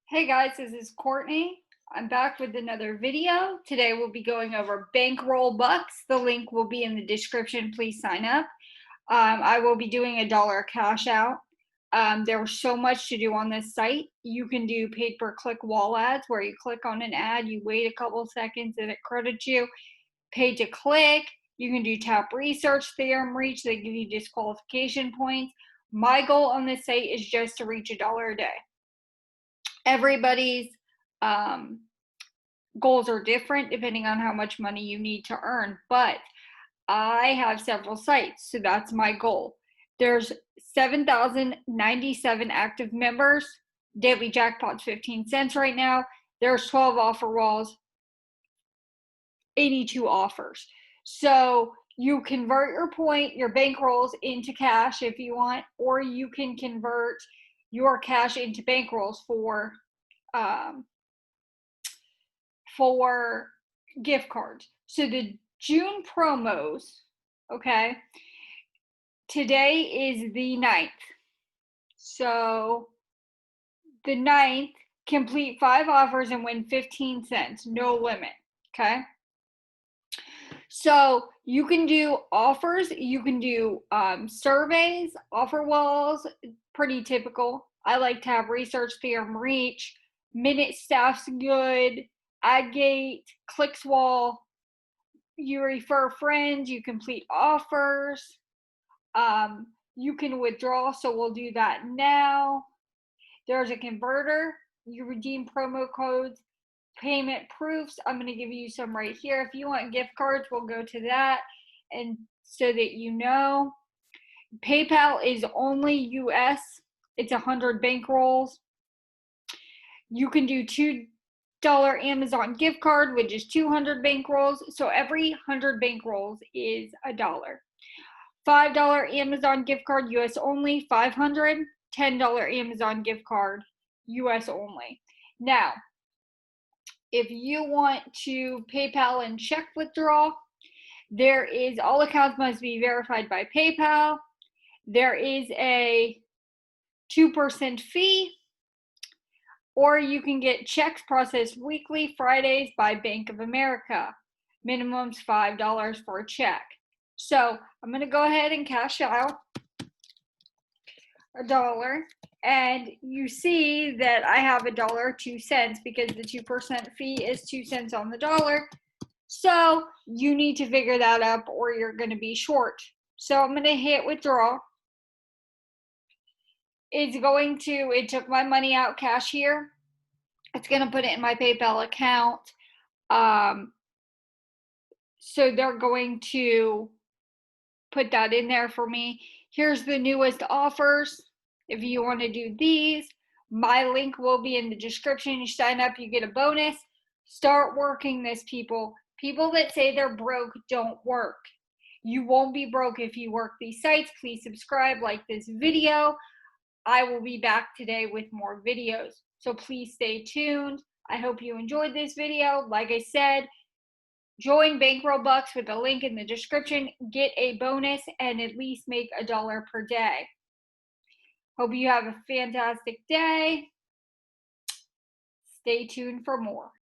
Hey guys, this is Courtney. I'm back with another video. Today we'll be going over Bankroll Bucks. The link will be in the description. Please sign up. I will be doing $1 cash out. There's so much to do on this site. You can do pay-per-click wall ads where you click on an ad, you wait a couple seconds and it credits you. Pay to click. You can do tap research, theorem reach. They give you disqualification points. My goal on this site is just to reach $1 a day. Everybody's goals are different depending on how much money you need to earn, but I have several sites, so that's my goal. There's 7,097 active members. Daily jackpot's 15 cents right now. There's 12 offer walls, 82 offers. So you convert your bankrolls into cash if you want, or you can convert your cash into bankrolls for gift cards. So the June promos, okay, today is the 9th. So the 9th, complete 5 offers and win 15 cents, no limit, okay? So you can do offers, you can do surveys, offer walls, pretty typical. I like to have research, theorem reach, minute staff's good, ad gate, clicks wall. You refer friends, you complete offers, you can withdraw, so we'll do that now. There's a converter, you redeem promo codes, payment proofs. I'm going to give you some right here. If you want gift cards, we'll go to that, and so that you know. PayPal is only US. It's 100 bankrolls. You can do $2 Amazon gift card, which is 200 bankrolls. So every 100 bankrolls is $1. $5 Amazon gift card, US only, 500. $10 Amazon gift card, US only. Now, if you want to PayPal and check withdraw, there is, all accounts must be verified by PayPal. There is a 2% fee, or you can get checks processed weekly, Fridays by Bank of America. Minimum's $5 for a check. So I'm going to go ahead and cash out $1. And you see that I have $1.02 because the 2% fee is 2 cents on the dollar. So you need to figure that up or you're going to be short. So I'm going to hit withdraw. It took my money out cash here. It's going to put it in my PayPal account. So they're going to put that in there for me. Here's the newest offers. If you want to do these, my link will be in the description. You sign up, you get a bonus. Start working this, people. People that say they're broke don't work. You won't be broke if you work these sites. Please subscribe, like this video. I will be back today with more videos. So please stay tuned. I hope you enjoyed this video. Like I said, join Bankroll Bucks with the link in the description. Get a bonus and at least make $1 per day. Hope you have a fantastic day. Stay tuned for more.